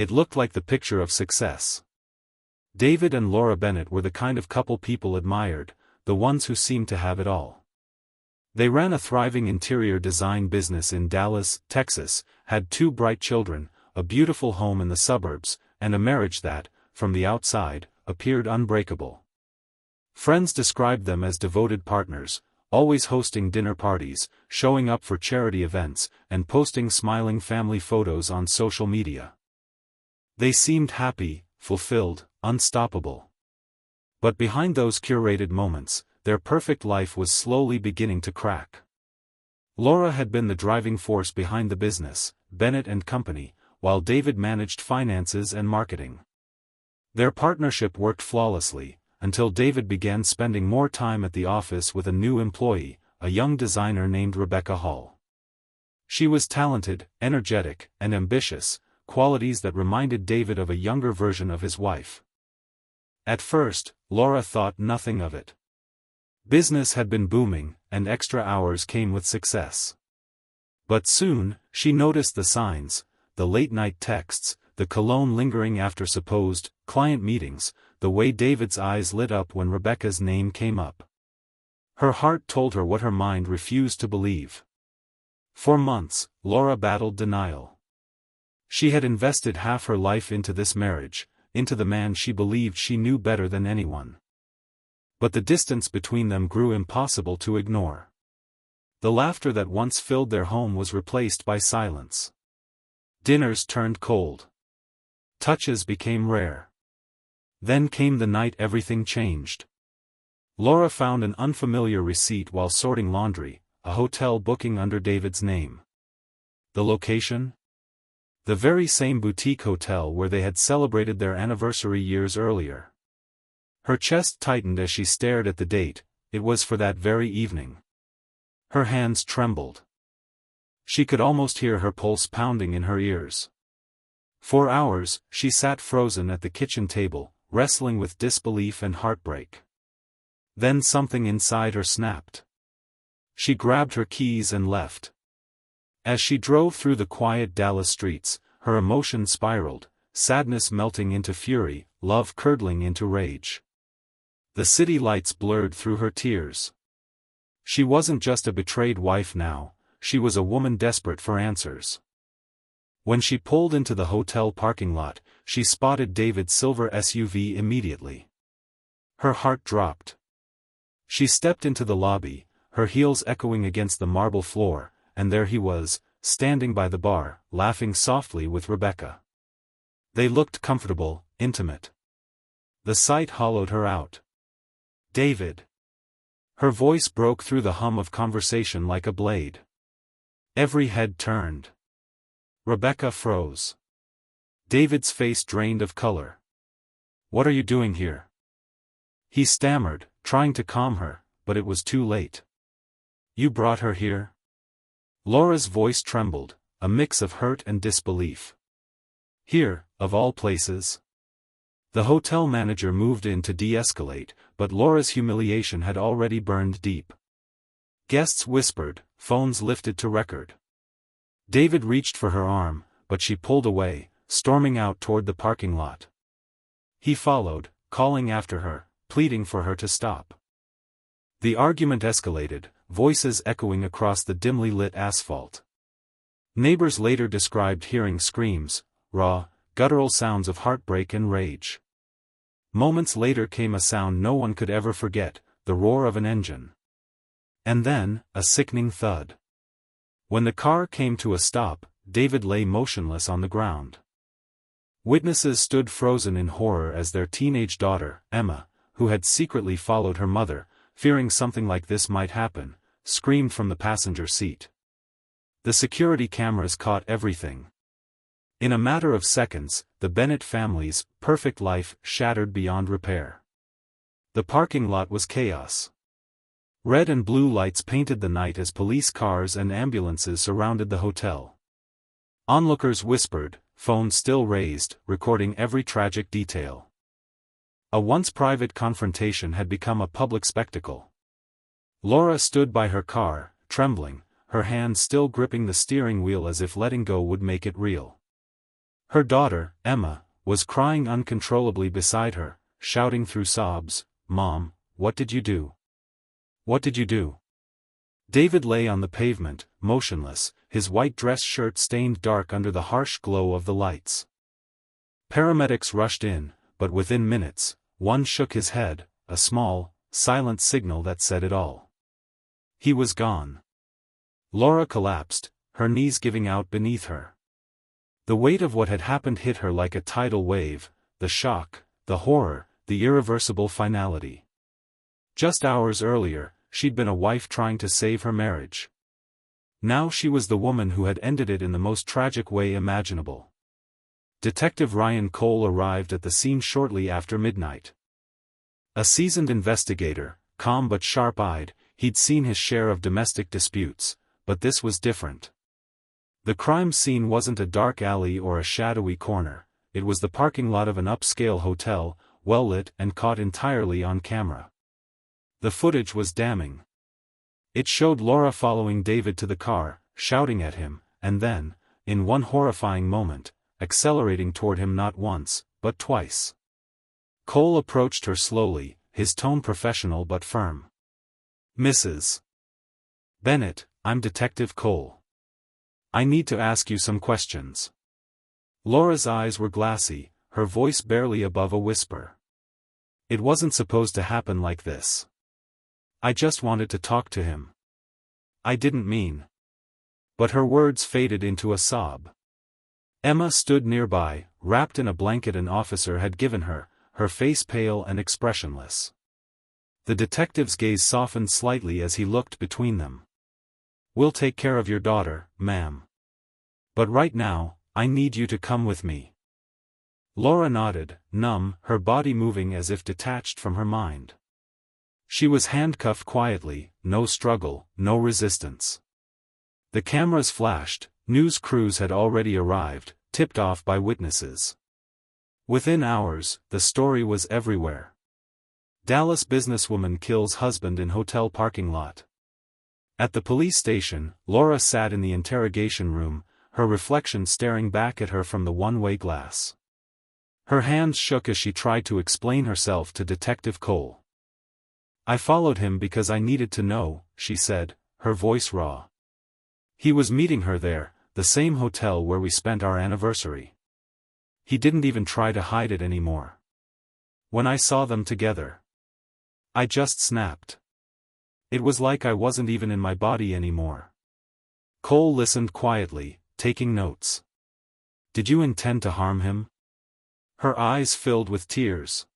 It looked like the picture of success. David and Laura Bennett were the kind of couple people admired, the ones who seemed to have it all. They ran a thriving interior design business in Dallas, Texas, had 2 bright children, a beautiful home in the suburbs, and a marriage that, from the outside, appeared unbreakable. Friends described them as devoted partners, always hosting dinner parties, showing up for charity events, and posting smiling family photos on social media. They seemed happy, fulfilled, unstoppable. But behind those curated moments, their perfect life was slowly beginning to crack. Laura had been the driving force behind the business, Bennett and Company, while David managed finances and marketing. Their partnership worked flawlessly, until David began spending more time at the office with a new employee, a young designer named Rebecca Hall. She was talented, energetic, and ambitious, qualities that reminded David of a younger version of his wife. At first, Laura thought nothing of it. Business had been booming, and extra hours came with success. But soon, she noticed the signs, the late-night texts, the cologne lingering after supposed client meetings, the way David's eyes lit up when Rebecca's name came up. Her heart told her what her mind refused to believe. For months, Laura battled denial. She had invested half her life into this marriage, into the man she believed she knew better than anyone. But the distance between them grew impossible to ignore. The laughter that once filled their home was replaced by silence. Dinners turned cold. Touches became rare. Then came the night everything changed. Laura found an unfamiliar receipt while sorting laundry, a hotel booking under David's name. The location? The very same boutique hotel where they had celebrated their anniversary years earlier. Her chest tightened as she stared at the date, it was for that very evening. Her hands trembled. She could almost hear her pulse pounding in her ears. For hours, she sat frozen at the kitchen table, wrestling with disbelief and heartbreak. Then something inside her snapped. She grabbed her keys and left. As she drove through the quiet Dallas streets, her emotions spiraled, sadness melting into fury, love curdling into rage. The city lights blurred through her tears. She wasn't just a betrayed wife now, she was a woman desperate for answers. When she pulled into the hotel parking lot, she spotted David's silver SUV immediately. Her heart dropped. She stepped into the lobby, her heels echoing against the marble floor, and there he was, standing by the bar, laughing softly with Rebecca. They looked comfortable, intimate. The sight hollowed her out. David. Her voice broke through the hum of conversation like a blade. Every head turned. Rebecca froze. David's face drained of color. "What are you doing here?" He stammered, trying to calm her, but it was too late. "You brought her here?" Laura's voice trembled, a mix of hurt and disbelief. "Here, of all places?" The hotel manager moved in to de-escalate, but Laura's humiliation had already burned deep. Guests whispered, phones lifted to record. David reached for her arm, but she pulled away, storming out toward the parking lot. He followed, calling after her, pleading for her to stop. The argument escalated, voices echoing across the dimly lit asphalt. Neighbors later described hearing screams, raw, guttural sounds of heartbreak and rage. Moments later came a sound no one could ever forget, the roar of an engine. And then, a sickening thud. When the car came to a stop, David lay motionless on the ground. Witnesses stood frozen in horror as their teenage daughter, Emma, who had secretly followed her mother, fearing something like this might happen, screamed from the passenger seat. The security cameras caught everything. In a matter of seconds, the Bennett family's perfect life shattered beyond repair. The parking lot was chaos. Red and blue lights painted the night as police cars and ambulances surrounded the hotel. Onlookers whispered, phones still raised, recording every tragic detail. A once private confrontation had become a public spectacle. Laura stood by her car, trembling, her hands still gripping the steering wheel as if letting go would make it real. Her daughter, Emma, was crying uncontrollably beside her, shouting through sobs, "Mom, what did you do? What did you do?" David lay on the pavement, motionless, his white dress shirt stained dark under the harsh glow of the lights. Paramedics rushed in, but within minutes, one shook his head, a small, silent signal that said it all. He was gone. Laura collapsed, her knees giving out beneath her. The weight of what had happened hit her like a tidal wave, the shock, the horror, the irreversible finality. Just hours earlier, she'd been a wife trying to save her marriage. Now she was the woman who had ended it in the most tragic way imaginable. Detective Ryan Cole arrived at the scene shortly after midnight. A seasoned investigator, calm but sharp-eyed, he'd seen his share of domestic disputes, but this was different. The crime scene wasn't a dark alley or a shadowy corner, it was the parking lot of an upscale hotel, well-lit and caught entirely on camera. The footage was damning. It showed Laura following David to the car, shouting at him, and then, in one horrifying moment, accelerating toward him not once, but twice. Cole approached her slowly, his tone professional but firm. "Mrs. Bennett, I'm Detective Cole. I need to ask you some questions." Laura's eyes were glassy, her voice barely above a whisper. "It wasn't supposed to happen like this. I just wanted to talk to him. I didn't mean." But her words faded into a sob. Emma stood nearby, wrapped in a blanket an officer had given her, her face pale and expressionless. The detective's gaze softened slightly as he looked between them. "We'll take care of your daughter, ma'am. But right now, I need you to come with me." Laura nodded, numb, her body moving as if detached from her mind. She was handcuffed quietly, no struggle, no resistance. The cameras flashed, news crews had already arrived, tipped off by witnesses. Within hours, the story was everywhere. Dallas businesswoman kills husband in hotel parking lot. At the police station, Laura sat in the interrogation room, her reflection staring back at her from the one-way glass. Her hands shook as she tried to explain herself to Detective Cole. "I followed him because I needed to know," she said, her voice raw. "He was meeting her there, the same hotel where we spent our anniversary. He didn't even try to hide it anymore. When I saw them together, I just snapped. It was like I wasn't even in my body anymore." Cole listened quietly, taking notes. "Did you intend to harm him?" Her eyes filled with tears.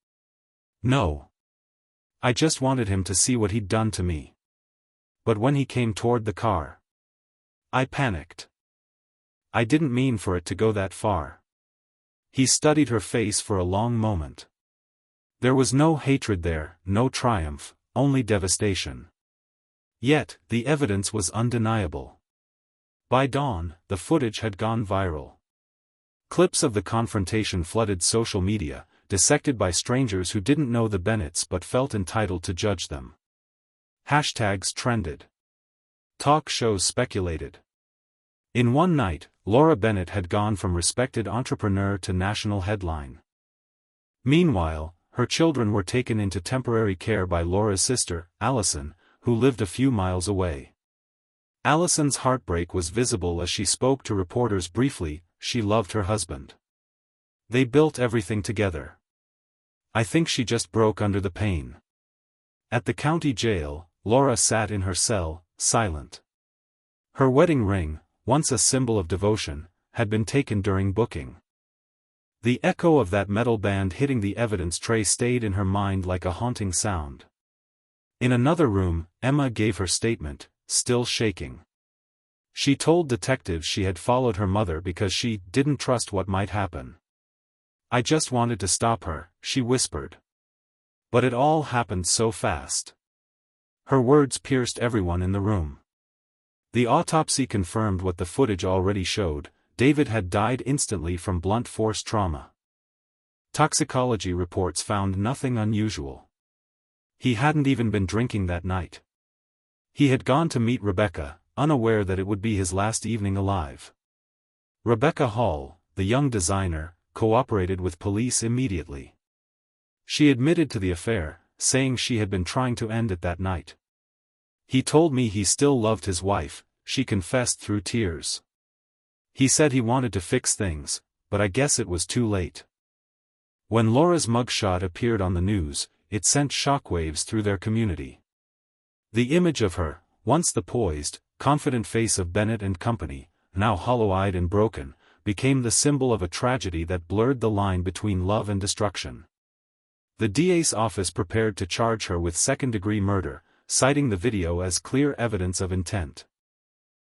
"No. I just wanted him to see what he'd done to me. But when he came toward the car, I panicked. I didn't mean for it to go that far." He studied her face for a long moment. There was no hatred there, no triumph, only devastation. Yet, the evidence was undeniable. By dawn, the footage had gone viral. Clips of the confrontation flooded social media, dissected by strangers who didn't know the Bennetts but felt entitled to judge them. Hashtags trended. Talk shows speculated. In one night, Laura Bennett had gone from respected entrepreneur to national headline. Meanwhile, her children were taken into temporary care by Laura's sister, Allison, who lived a few miles away. Allison's heartbreak was visible as she spoke to reporters briefly. She loved her husband. They built everything together. I think she just broke under the pain. At the county jail, Laura sat in her cell, silent. Her wedding ring, once a symbol of devotion, had been taken during booking. The echo of that metal band hitting the evidence tray stayed in her mind like a haunting sound. In another room, Emma gave her statement, still shaking. She told detectives she had followed her mother because she didn't trust what might happen. "I just wanted to stop her," she whispered. But it all happened so fast. Her words pierced everyone in the room. The autopsy confirmed what the footage already showed. David had died instantly from blunt force trauma. Toxicology reports found nothing unusual. He hadn't even been drinking that night. He had gone to meet Rebecca, unaware that it would be his last evening alive. Rebecca Hall, the young designer, cooperated with police immediately. She admitted to the affair, saying she had been trying to end it that night. "He told me he still loved his wife," she confessed through tears. "He said he wanted to fix things, but I guess it was too late." When Laura's mugshot appeared on the news, it sent shockwaves through their community. The image of her, once the poised, confident face of Bennett and Company, now hollow-eyed and broken, became the symbol of a tragedy that blurred the line between love and destruction. The DA's office prepared to charge her with second-degree murder, citing the video as clear evidence of intent.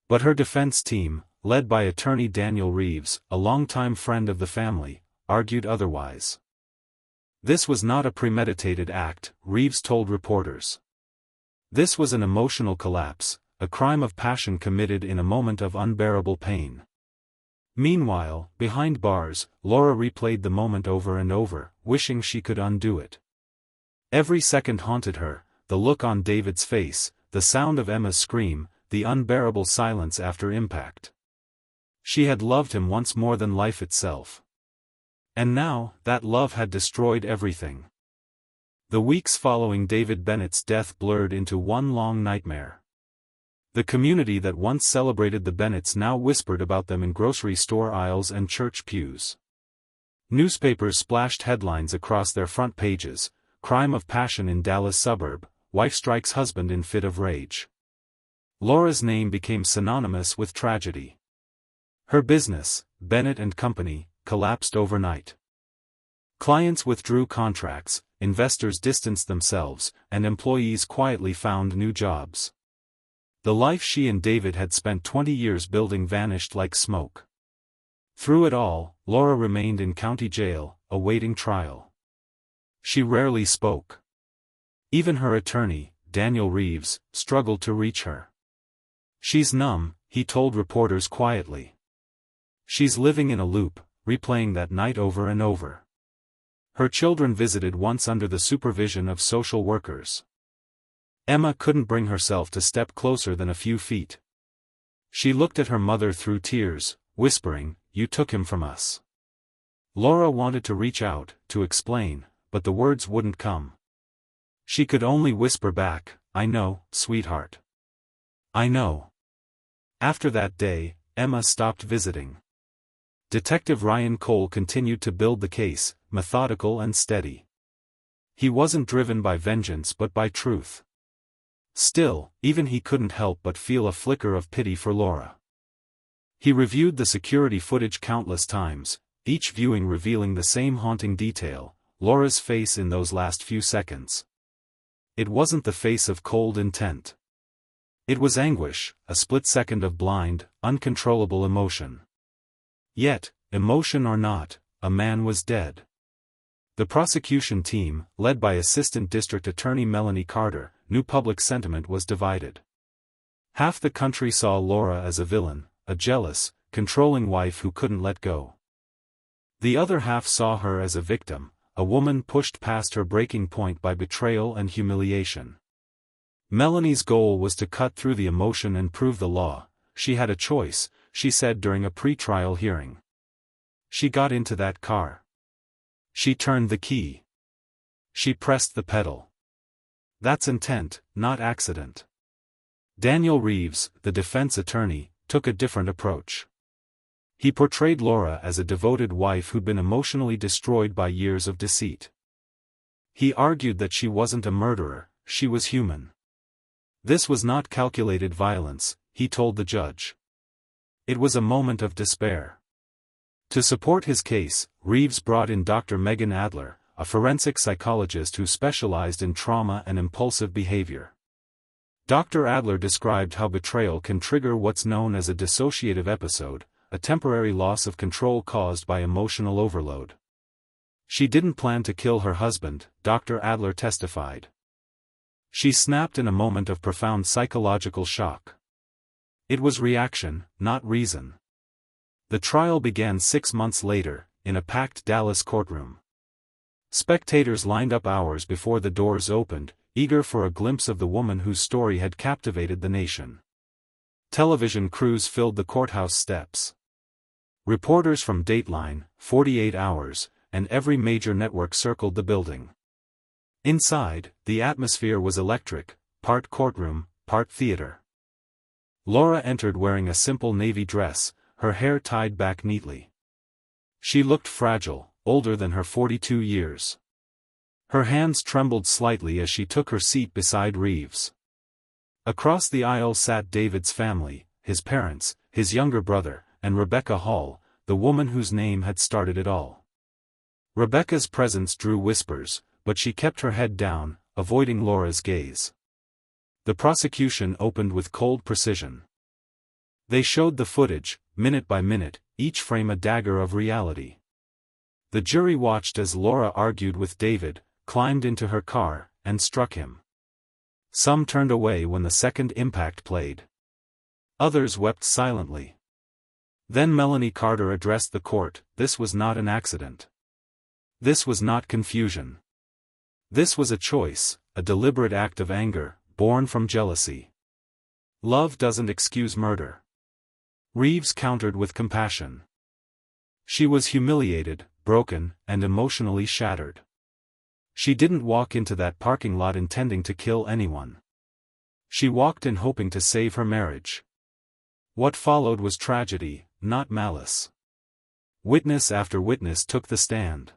But her defense team, led by attorney Daniel Reeves, a longtime friend of the family, argued otherwise. This was not a premeditated act, Reeves told reporters. This was an emotional collapse, a crime of passion committed in a moment of unbearable pain. Meanwhile, behind bars, Laura replayed the moment over and over, wishing she could undo it. Every second haunted her, the look on David's face, the sound of Emma's scream, the unbearable silence after impact. She had loved him once more than life itself. And now, that love had destroyed everything. The weeks following David Bennett's death blurred into one long nightmare. The community that once celebrated the Bennetts now whispered about them in grocery store aisles and church pews. Newspapers splashed headlines across their front pages: "Crime of passion in Dallas suburb, wife strikes husband in fit of rage." Laura's name became synonymous with tragedy. Her business, Bennett and Company, collapsed overnight. Clients withdrew contracts, investors distanced themselves, and employees quietly found new jobs. The life she and David had spent 20 years building vanished like smoke. Through it all, Laura remained in county jail, awaiting trial. She rarely spoke. Even her attorney, Daniel Reeves, struggled to reach her. "She's numb," he told reporters quietly. "She's living in a loop, replaying that night over and over." Her children visited once under the supervision of social workers. Emma couldn't bring herself to step closer than a few feet. She looked at her mother through tears, whispering, "You took him from us." Laura wanted to reach out, to explain, but the words wouldn't come. She could only whisper back, "I know, sweetheart. I know." After that day, Emma stopped visiting. Detective Ryan Cole continued to build the case, methodical and steady. He wasn't driven by vengeance but by truth. Still, even he couldn't help but feel a flicker of pity for Laura. He reviewed the security footage countless times, each viewing revealing the same haunting detail: Laura's face in those last few seconds. It wasn't the face of cold intent. It was anguish, a split second of blind, uncontrollable emotion. Yet, emotion or not, a man was dead. The prosecution team, led by Assistant District Attorney Melanie Carter, knew public sentiment was divided. Half the country saw Laura as a villain, a jealous, controlling wife who couldn't let go. The other half saw her as a victim, a woman pushed past her breaking point by betrayal and humiliation. Melanie's goal was to cut through the emotion and prove the law. She had a choice, she said during a pre-trial hearing. She got into that car. She turned the key. She pressed the pedal. That's intent, not accident. Daniel Reeves, the defense attorney, took a different approach. He portrayed Laura as a devoted wife who'd been emotionally destroyed by years of deceit. He argued that she wasn't a murderer, she was human. This was not calculated violence, he told the judge. It was a moment of despair. To support his case, Reeves brought in Dr. Megan Adler, a forensic psychologist who specialized in trauma and impulsive behavior. Dr. Adler described how betrayal can trigger what's known as a dissociative episode, a temporary loss of control caused by emotional overload. She didn't plan to kill her husband, Dr. Adler testified. She snapped in a moment of profound psychological shock. It was reaction, not reason. The trial began 6 months later, in a packed Dallas courtroom. Spectators lined up hours before the doors opened, eager for a glimpse of the woman whose story had captivated the nation. Television crews filled the courthouse steps. Reporters from Dateline, 48 Hours, and every major network circled the building. Inside, the atmosphere was electric, part courtroom, part theater. Laura entered wearing a simple navy dress, her hair tied back neatly. She looked fragile, older than her 42 years. Her hands trembled slightly as she took her seat beside Reeves. Across the aisle sat David's family, his parents, his younger brother, and Rebecca Hall, the woman whose name had started it all. Rebecca's presence drew whispers, but she kept her head down, avoiding Laura's gaze. The prosecution opened with cold precision. They showed the footage, minute by minute, each frame a dagger of reality. The jury watched as Laura argued with David, climbed into her car, and struck him. Some turned away when the second impact played. Others wept silently. Then Melanie Carter addressed the court. This was not an accident. This was not confusion. This was a choice, a deliberate act of anger, born from jealousy. Love doesn't excuse murder. Reeves countered with compassion. She was humiliated, broken, and emotionally shattered. She didn't walk into that parking lot intending to kill anyone. She walked in hoping to save her marriage. What followed was tragedy, not malice. Witness after witness took the stand.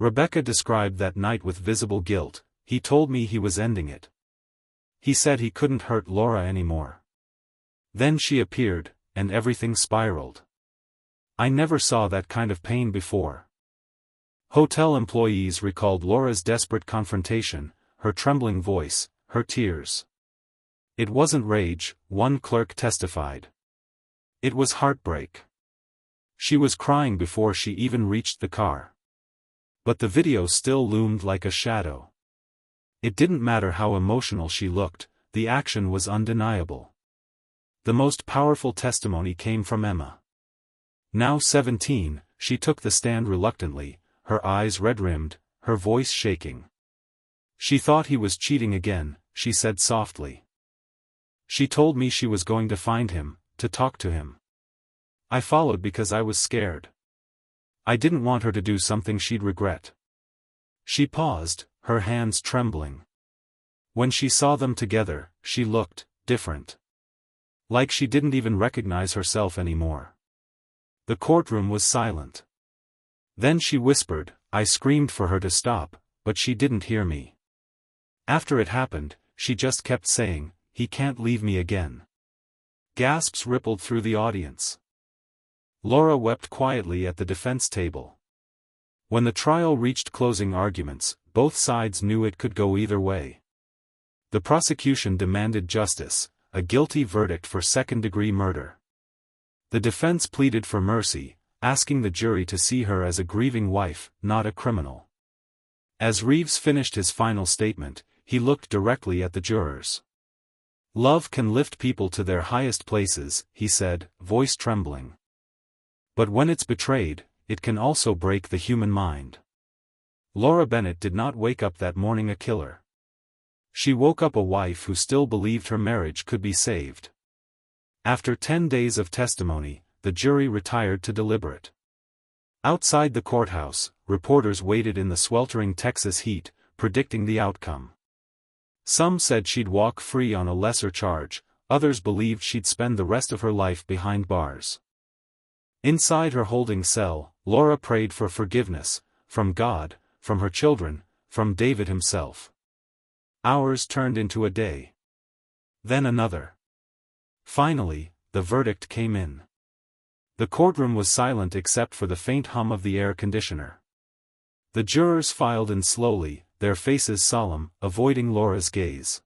Rebecca described that night with visible guilt. He told me he was ending it. He said he couldn't hurt Laura anymore. Then she appeared, and everything spiraled. I never saw that kind of pain before. Hotel employees recalled Laura's desperate confrontation, her trembling voice, her tears. It wasn't rage, one clerk testified. It was heartbreak. She was crying before she even reached the car. But the video still loomed like a shadow. It didn't matter how emotional she looked, the action was undeniable. The most powerful testimony came from Emma. Now 17, she took the stand reluctantly, her eyes red-rimmed, her voice shaking. She thought he was cheating again, she said softly. She told me she was going to find him, to talk to him. I followed because I was scared. I didn't want her to do something she'd regret. She paused, her hands trembling. When she saw them together, she looked different. Like she didn't even recognize herself anymore. The courtroom was silent. Then she whispered. I screamed for her to stop, but she didn't hear me. After it happened, she just kept saying, "He can't leave me again." Gasps rippled through the audience. Laura wept quietly at the defense table. When the trial reached closing arguments, both sides knew it could go either way. The prosecution demanded justice, a guilty verdict for second-degree murder. The defense pleaded for mercy, asking the jury to see her as a grieving wife, not a criminal. As Reeves finished his final statement, he looked directly at the jurors. Love can lift people to their highest places, he said, voice trembling. But when it's betrayed, it can also break the human mind. Laura Bennett did not wake up that morning a killer. She woke up a wife who still believed her marriage could be saved. After 10 days of testimony, the jury retired to deliberate. Outside the courthouse, reporters waited in the sweltering Texas heat, predicting the outcome. Some said she'd walk free on a lesser charge, others believed she'd spend the rest of her life behind bars. Inside her holding cell, Laura prayed for forgiveness, from God, from her children, from David himself. Hours turned into a day. Then another. Finally, the verdict came in. The courtroom was silent except for the faint hum of the air conditioner. The jurors filed in slowly, their faces solemn, avoiding Laura's gaze.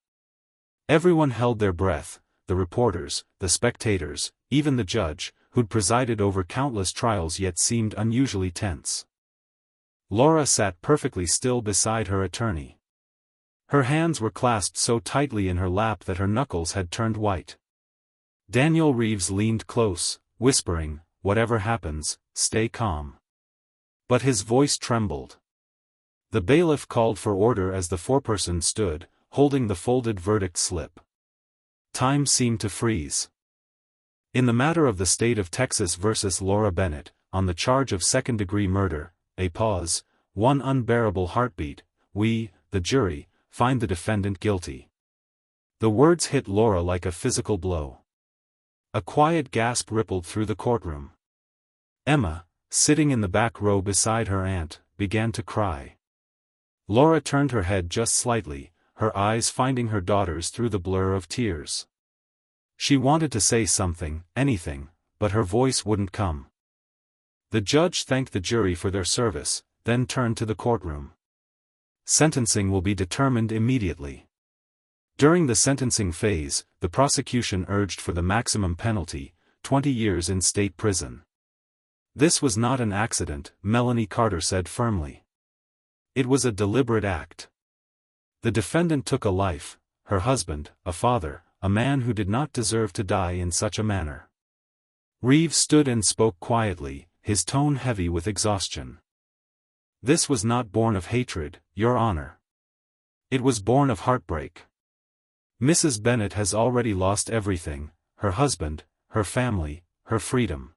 Everyone held their breath, the reporters, the spectators, even the judge, who'd presided over countless trials yet seemed unusually tense. Laura sat perfectly still beside her attorney. Her hands were clasped so tightly in her lap that her knuckles had turned white. Daniel Reeves leaned close, whispering, "Whatever happens, stay calm." But his voice trembled. The bailiff called for order as the foreperson stood, holding the folded verdict slip. Time seemed to freeze. In the matter of the state of Texas versus Laura Bennett, on the charge of second-degree murder, a pause, one unbearable heartbeat, we, the jury, find the defendant guilty. The words hit Laura like a physical blow. A quiet gasp rippled through the courtroom. Emma, sitting in the back row beside her aunt, began to cry. Laura turned her head just slightly, her eyes finding her daughter's through the blur of tears. She wanted to say something, anything, but her voice wouldn't come. The judge thanked the jury for their service, then turned to the courtroom. Sentencing will be determined immediately. During the sentencing phase, the prosecution urged for the maximum penalty, 20 years in state prison. This was not an accident, Melanie Carter said firmly. It was a deliberate act. The defendant took a life, her husband, a father, a man who did not deserve to die in such a manner. Reeves stood and spoke quietly, his tone heavy with exhaustion. This was not born of hatred, Your Honor. It was born of heartbreak. Mrs. Bennett has already lost everything, her husband, her family, her freedom.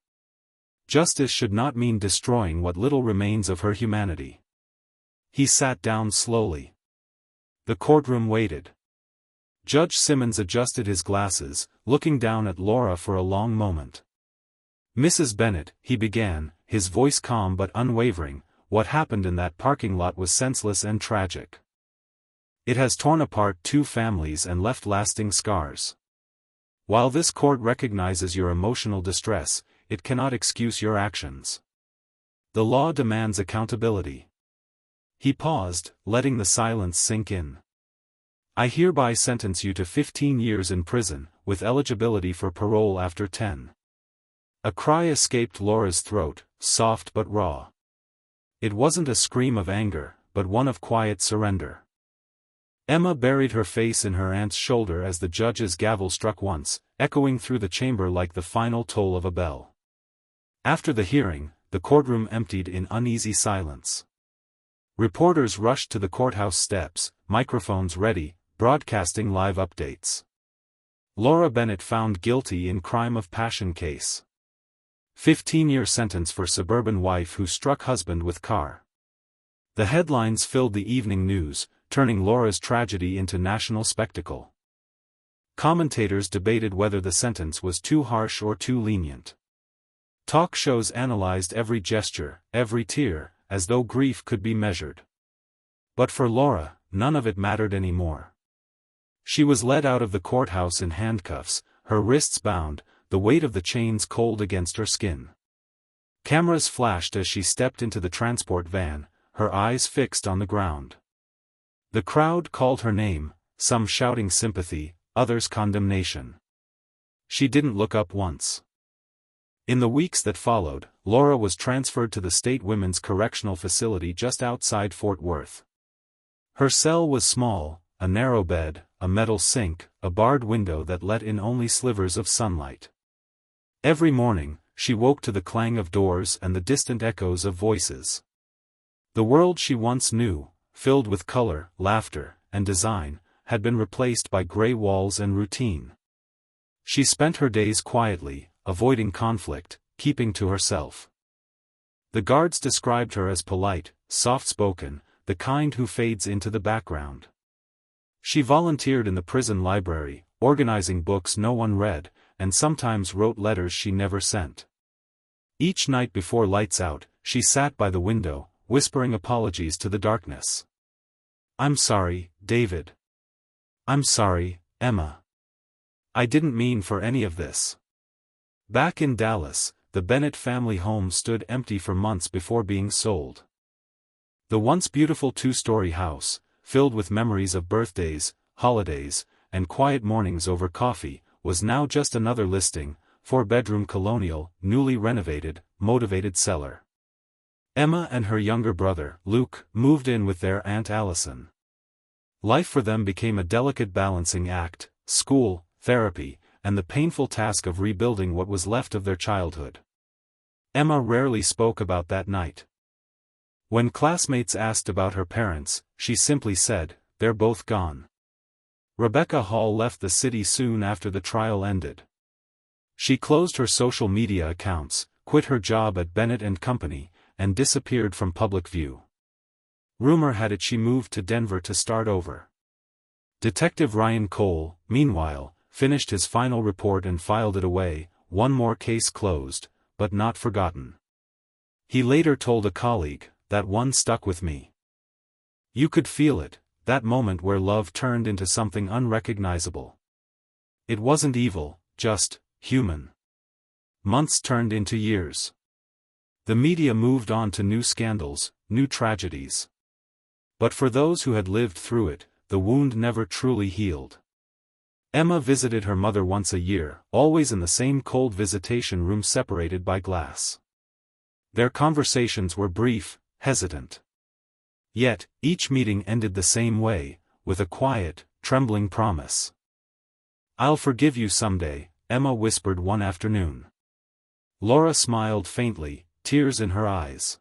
Justice should not mean destroying what little remains of her humanity. He sat down slowly. The courtroom waited. Judge Simmons adjusted his glasses, looking down at Laura for a long moment. Mrs. Bennett, he began, his voice calm but unwavering, what happened in that parking lot was senseless and tragic. It has torn apart two families and left lasting scars. While this court recognizes your emotional distress, it cannot excuse your actions. The law demands accountability. He paused, letting the silence sink in. I hereby sentence you to 15 years in prison, with eligibility for parole after 10. A cry escaped Laura's throat, soft but raw. It wasn't a scream of anger, but one of quiet surrender. Emma buried her face in her aunt's shoulder as the judge's gavel struck once, echoing through the chamber like the final toll of a bell. After the hearing, the courtroom emptied in uneasy silence. Reporters rushed to the courthouse steps, microphones ready, broadcasting live updates. Laura Bennett found guilty in crime of passion case. 15-year sentence for suburban wife who struck husband with car. The headlines filled the evening news, turning Laura's tragedy into national spectacle. Commentators debated whether the sentence was too harsh or too lenient. Talk shows analyzed every gesture, every tear, as though grief could be measured. But for Laura, none of it mattered anymore. She was led out of the courthouse in handcuffs, her wrists bound, the weight of the chains cold against her skin. Cameras flashed as she stepped into the transport van, her eyes fixed on the ground. The crowd called her name, some shouting sympathy, others condemnation. She didn't look up once. In the weeks that followed, Laura was transferred to the State Women's Correctional Facility just outside Fort Worth. Her cell was small, a narrow bed, a metal sink, a barred window that let in only slivers of sunlight. Every morning, she woke to the clang of doors and the distant echoes of voices. The world she once knew, filled with color, laughter, and design, had been replaced by gray walls and routine. She spent her days quietly, avoiding conflict, keeping to herself. The guards described her as polite, soft-spoken, the kind who fades into the background. She volunteered in the prison library, organizing books no one read, and sometimes wrote letters she never sent. Each night before lights out, she sat by the window, whispering apologies to the darkness. I'm sorry, David. I'm sorry, Emma. I didn't mean for any of this. Back in Dallas, the Bennett family home stood empty for months before being sold. The once beautiful two-story house, filled with memories of birthdays, holidays, and quiet mornings over coffee, was now just another listing, 4-bedroom colonial, newly renovated, motivated seller. Emma and her younger brother, Luke, moved in with their Aunt Allison. Life for them became a delicate balancing act, school, therapy, and the painful task of rebuilding what was left of their childhood. Emma rarely spoke about that night. When classmates asked about her parents, she simply said, "They're both gone." Rebecca Hall left the city soon after the trial ended. She closed her social media accounts, quit her job at Bennett and Company, and disappeared from public view. Rumor had it she moved to Denver to start over. Detective Ryan Cole, meanwhile, finished his final report and filed it away, one more case closed, but not forgotten. He later told a colleague, "That one stuck with me. You could feel it, that moment where love turned into something unrecognizable. It wasn't evil, just human." Months turned into years. The media moved on to new scandals, new tragedies. But for those who had lived through it, the wound never truly healed. Emma visited her mother once a year, always in the same cold visitation room separated by glass. Their conversations were brief, hesitant. Yet, each meeting ended the same way, with a quiet, trembling promise. "I'll forgive you someday," Emma whispered one afternoon. Laura smiled faintly, tears in her eyes.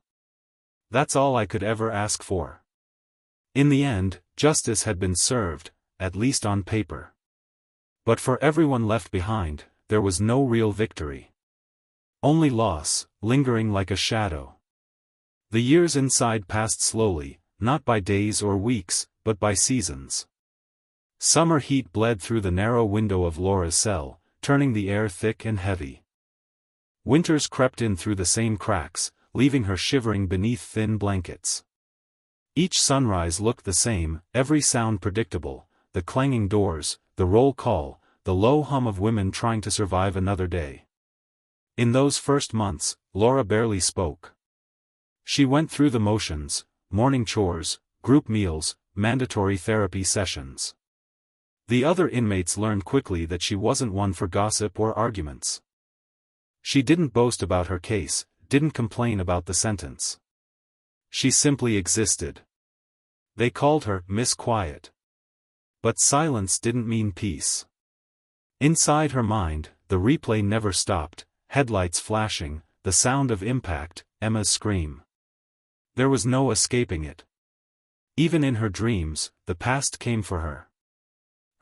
"That's all I could ever ask for." In the end, justice had been served, at least on paper. But for everyone left behind, there was no real victory. Only loss, lingering like a shadow. The years inside passed slowly, not by days or weeks, but by seasons. Summer heat bled through the narrow window of Laura's cell, turning the air thick and heavy. Winters crept in through the same cracks, leaving her shivering beneath thin blankets. Each sunrise looked the same, every sound predictable, the clanging doors, the roll call, the low hum of women trying to survive another day. In those first months, Laura barely spoke. She went through the motions, morning chores, group meals, mandatory therapy sessions. The other inmates learned quickly that she wasn't one for gossip or arguments. She didn't boast about her case, didn't complain about the sentence. She simply existed. They called her Miss Quiet. But silence didn't mean peace. Inside her mind, the replay never stopped, headlights flashing, the sound of impact, Emma's scream. There was no escaping it. Even in her dreams, the past came for her.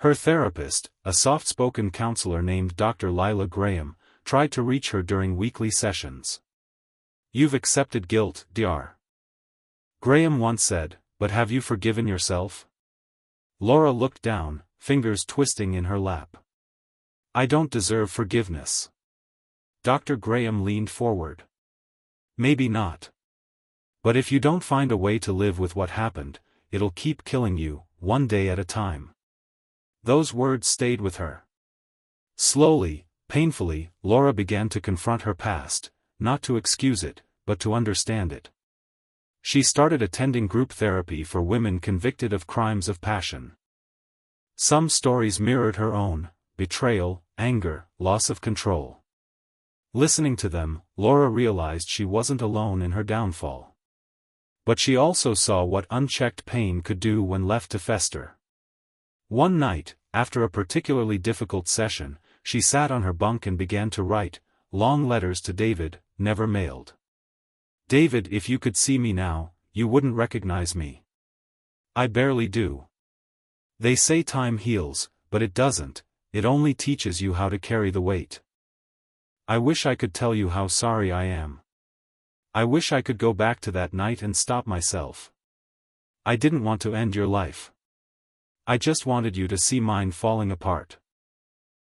Her therapist, a soft-spoken counselor named Dr. Lila Graham, tried to reach her during weekly sessions. "You've accepted guilt, Dr. Graham once said, "but have you forgiven yourself?" Laura looked down, fingers twisting in her lap. "I don't deserve forgiveness." Dr. Graham leaned forward. "Maybe not. But if you don't find a way to live with what happened, it'll keep killing you, one day at a time." Those words stayed with her. Slowly, painfully, Laura began to confront her past, not to excuse it, but to understand it. She started attending group therapy for women convicted of crimes of passion. Some stories mirrored her own: betrayal, anger, loss of control. Listening to them, Laura realized she wasn't alone in her downfall. But she also saw what unchecked pain could do when left to fester. One night, after a particularly difficult session, she sat on her bunk and began to write long letters to David, never mailed. "David, if you could see me now, you wouldn't recognize me. I barely do. They say time heals, but it doesn't, it only teaches you how to carry the weight. I wish I could tell you how sorry I am. I wish I could go back to that night and stop myself. I didn't want to end your life. I just wanted you to see mine falling apart."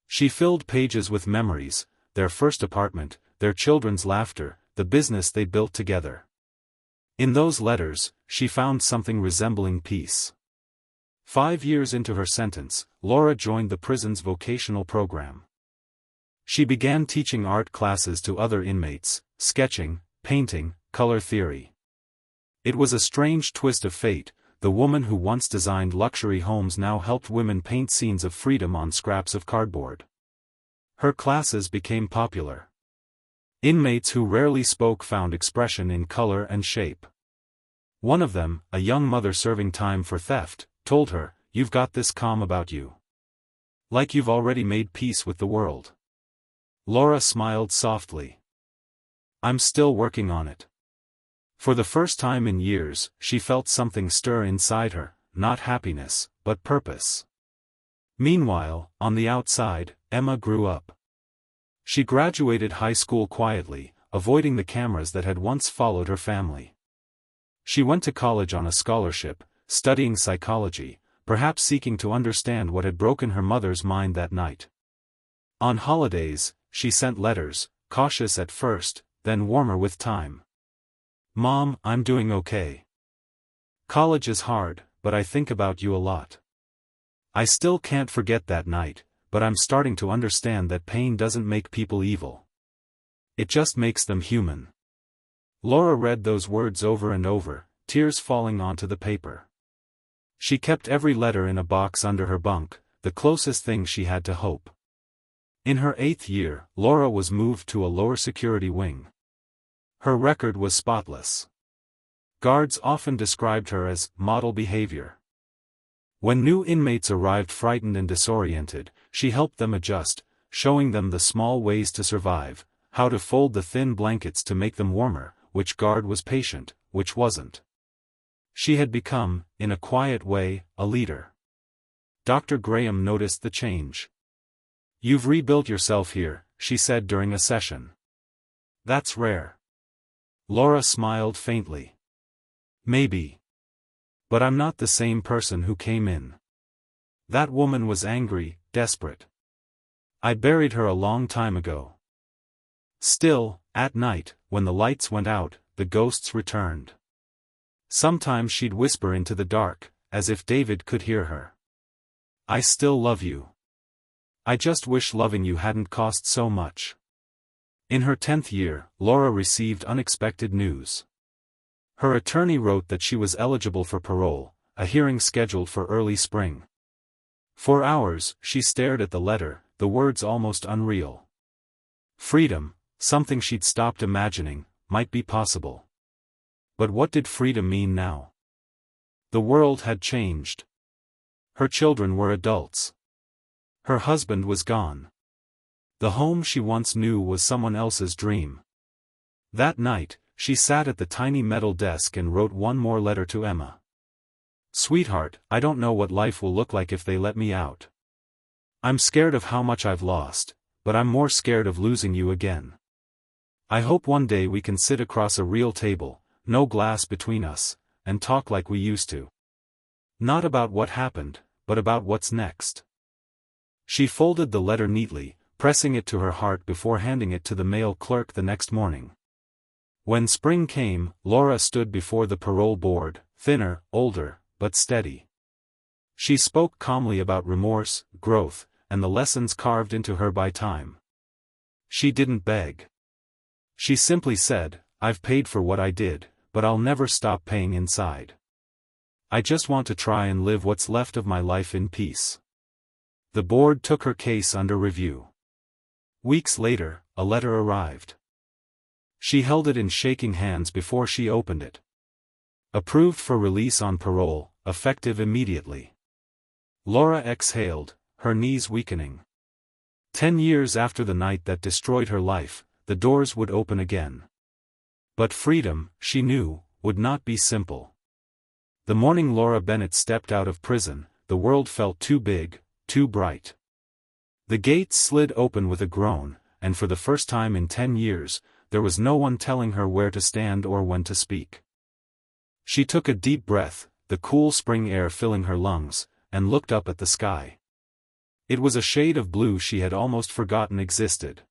She filled pages with memories, their first apartment, their children's laughter, the business they built together. In those letters, she found something resembling peace. 5 years into her sentence, Laura joined the prison's vocational program. She began teaching art classes to other inmates, sketching, painting, color theory. It was a strange twist of fate. The woman who once designed luxury homes now helped women paint scenes of freedom on scraps of cardboard. Her classes became popular. Inmates who rarely spoke found expression in color and shape. One of them, a young mother serving time for theft, told her, "You've got this calm about you. Like you've already made peace with the world." Laura smiled softly. "I'm still working on it." For the first time in years, she felt something stir inside her, not happiness, but purpose. Meanwhile, on the outside, Emma grew up. She graduated high school quietly, avoiding the cameras that had once followed her family. She went to college on a scholarship, studying psychology, perhaps seeking to understand what had broken her mother's mind that night. On holidays, she sent letters, cautious at first, then warmer with time. "Mom, I'm doing okay. College is hard, but I think about you a lot. I still can't forget that night, but I'm starting to understand that pain doesn't make people evil. It just makes them human." Laura read those words over and over, tears falling onto the paper. She kept every letter in a box under her bunk, the closest thing she had to hope. In her 8th year, Laura was moved to a lower security wing. Her record was spotless. Guards often described her as model behavior. When new inmates arrived frightened and disoriented, she helped them adjust, showing them the small ways to survive, how to fold the thin blankets to make them warmer, which guard was patient, which wasn't. She had become, in a quiet way, a leader. Dr. Graham noticed the change. "You've rebuilt yourself here," she said during a session. "That's rare." Laura smiled faintly. "Maybe. But I'm not the same person who came in. That woman was angry, desperate. I buried her a long time ago." Still, at night, when the lights went out, the ghosts returned. Sometimes she'd whisper into the dark, as if David could hear her. "I still love you. I just wish loving you hadn't cost so much." In her 10th year, Laura received unexpected news. Her attorney wrote that she was eligible for parole, a hearing scheduled for early spring. For hours, she stared at the letter, the words almost unreal. Freedom, something she'd stopped imagining, might be possible. But what did freedom mean now? The world had changed. Her children were adults. Her husband was gone. The home she once knew was someone else's dream. That night, she sat at the tiny metal desk and wrote one more letter to Emma. "Sweetheart, I don't know what life will look like if they let me out. I'm scared of how much I've lost, but I'm more scared of losing you again. I hope one day we can sit across a real table, no glass between us, and talk like we used to. Not about what happened, but about what's next." She folded the letter neatly, pressing it to her heart before handing it to the mail clerk the next morning. When spring came, Laura stood before the parole board, thinner, older, but steady. She spoke calmly about remorse, growth, and the lessons carved into her by time. She didn't beg. She simply said, "I've paid for what I did, but I'll never stop paying inside. I just want to try and live what's left of my life in peace." The board took her case under review. Weeks later, a letter arrived. She held it in shaking hands before she opened it. Approved for release on parole, effective immediately. Laura exhaled, her knees weakening. 10 years after the night that destroyed her life, the doors would open again. But freedom, she knew, would not be simple. The morning Laura Bennett stepped out of prison, the world felt too big, too bright. The gates slid open with a groan, and for the first time in 10 years, there was no one telling her where to stand or when to speak. She took a deep breath, the cool spring air filling her lungs, and looked up at the sky. It was a shade of blue she had almost forgotten existed.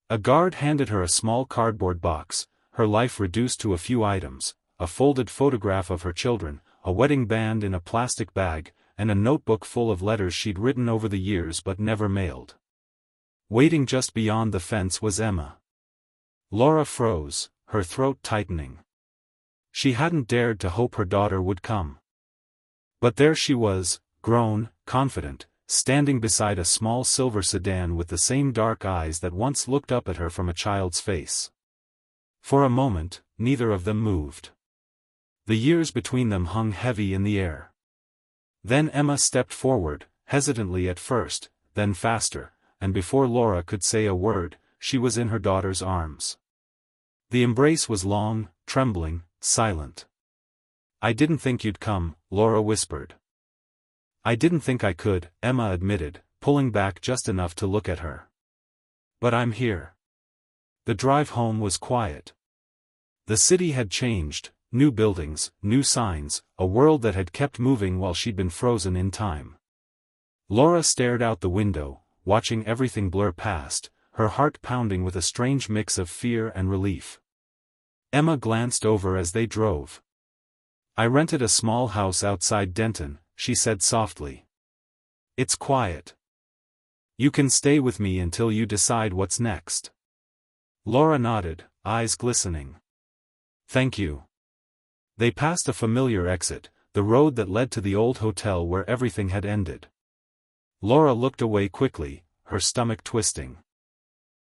A guard handed her a small cardboard box, her life reduced to a few items, a folded photograph of her children, a wedding band in a plastic bag, and a notebook full of letters she'd written over the years but never mailed. Waiting just beyond the fence was Emma. Laura froze, her throat tightening. She hadn't dared to hope her daughter would come. But there she was, grown, confident, standing beside a small silver sedan with the same dark eyes that once looked up at her from a child's face. For a moment, neither of them moved. The years between them hung heavy in the air. Then Emma stepped forward, hesitantly at first, then faster, and before Laura could say a word, she was in her daughter's arms. The embrace was long, trembling, silent. "I didn't think you'd come," Laura whispered. "I didn't think I could," Emma admitted, pulling back just enough to look at her. But I'm here. The drive home was quiet. The city had changed, new buildings, new signs, a world that had kept moving while she'd been frozen in time. Laura stared out the window, watching everything blur past, her heart pounding with a strange mix of fear and relief. Emma glanced over as they drove. I rented a small house outside Denton, she said softly. It's quiet. You can stay with me until you decide what's next. Laura nodded, eyes glistening. Thank you. They passed a familiar exit, the road that led to the old hotel where everything had ended. Laura looked away quickly, her stomach twisting.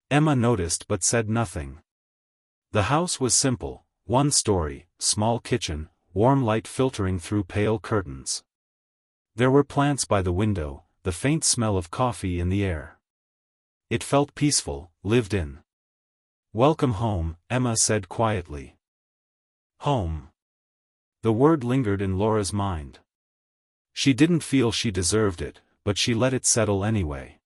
Emma noticed but said nothing. The house was simple, one story, small kitchen, warm light filtering through pale curtains. There were plants by the window, the faint smell of coffee in the air. It felt peaceful, lived in. Welcome home, Emma said quietly. Home. The word lingered in Laura's mind. She didn't feel she deserved it, but she let it settle anyway.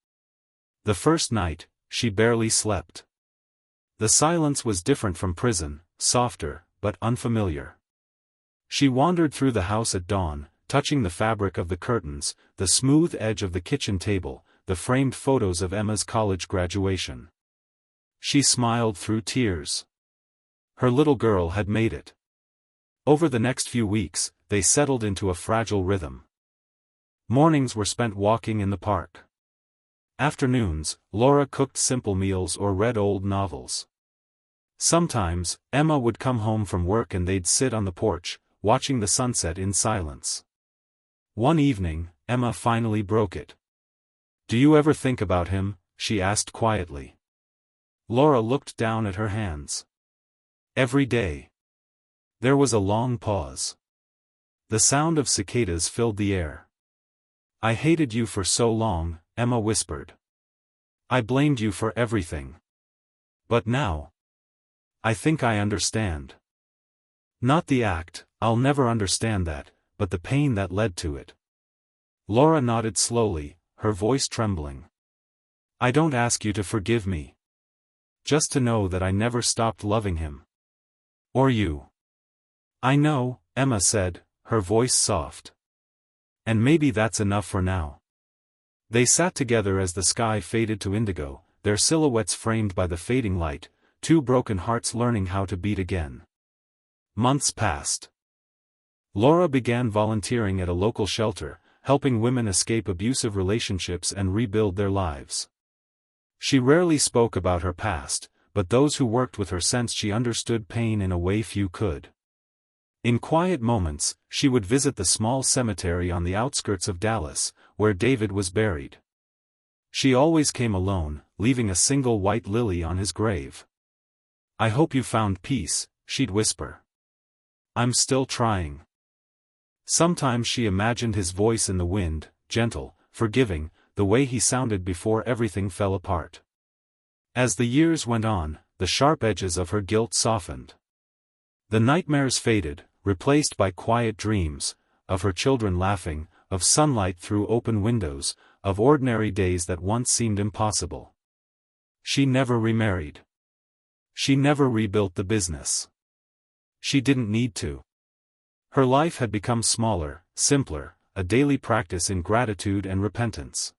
The first night, she barely slept. The silence was different from prison, softer, but unfamiliar. She wandered through the house at dawn, touching the fabric of the curtains, the smooth edge of the kitchen table, the framed photos of Emma's college graduation. She smiled through tears. Her little girl had made it. Over the next few weeks, they settled into a fragile rhythm. Mornings were spent walking in the park. Afternoons, Laura cooked simple meals or read old novels. Sometimes, Emma would come home from work and they'd sit on the porch, watching the sunset in silence. One evening, Emma finally broke it. Do you ever think about him? She asked quietly. Laura looked down at her hands. Every day. There was a long pause. The sound of cicadas filled the air. I hated you for so long, Emma whispered. I blamed you for everything. But now, I think I understand. Not the act, I'll never understand that, but the pain that led to it. Laura nodded slowly, her voice trembling. I don't ask you to forgive me. Just to know that I never stopped loving him. Or you. I know, Emma said, her voice soft. And maybe that's enough for now. They sat together as the sky faded to indigo, their silhouettes framed by the fading light, two broken hearts learning how to beat again. Months passed. Laura began volunteering at a local shelter, helping women escape abusive relationships and rebuild their lives. She rarely spoke about her past, but those who worked with her sensed she understood pain in a way few could. In quiet moments, she would visit the small cemetery on the outskirts of Dallas, where David was buried. She always came alone, leaving a single white lily on his grave. I hope you found peace, she'd whisper. I'm still trying. Sometimes she imagined his voice in the wind, gentle, forgiving, the way he sounded before everything fell apart. As the years went on, the sharp edges of her guilt softened. The nightmares faded, replaced by quiet dreams, of her children laughing, of sunlight through open windows, of ordinary days that once seemed impossible. She never remarried. She never rebuilt the business. She didn't need to. Her life had become smaller, simpler, a daily practice in gratitude and repentance.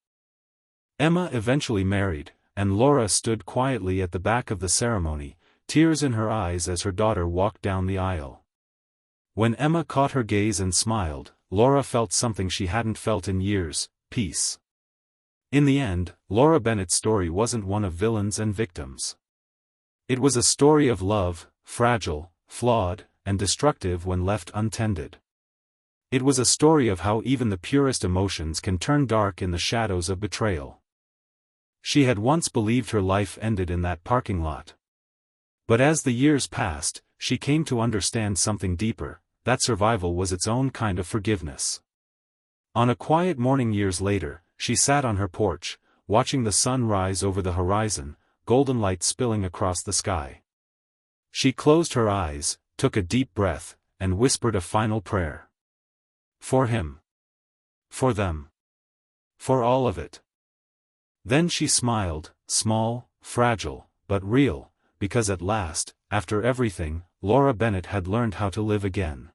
Emma eventually married, and Laura stood quietly at the back of the ceremony, tears in her eyes as her daughter walked down the aisle. When Emma caught her gaze and smiled, Laura felt something she hadn't felt in years, peace. In the end, Laura Bennett's story wasn't one of villains and victims. It was a story of love, fragile, flawed, and destructive when left untended. It was a story of how even the purest emotions can turn dark in the shadows of betrayal. She had once believed her life ended in that parking lot. But as the years passed, she came to understand something deeper, that survival was its own kind of forgiveness. On a quiet morning years later, she sat on her porch, watching the sun rise over the horizon, golden light spilling across the sky. She closed her eyes, took a deep breath, and whispered a final prayer. For him. For them. For all of it. Then she smiled, small, fragile, but real, because at last, after everything, Laura Bennett had learned how to live again.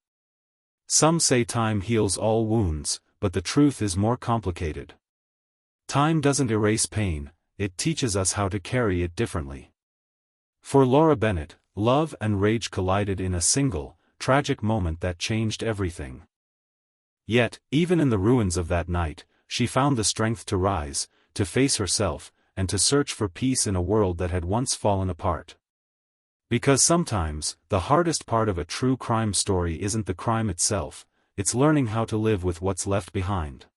Some say time heals all wounds, but the truth is more complicated. Time doesn't erase pain, it teaches us how to carry it differently. For Laura Bennett, love and rage collided in a single, tragic moment that changed everything. Yet, even in the ruins of that night, she found the strength to rise, to face herself, and to search for peace in a world that had once fallen apart. Because sometimes, the hardest part of a true crime story isn't the crime itself, it's learning how to live with what's left behind.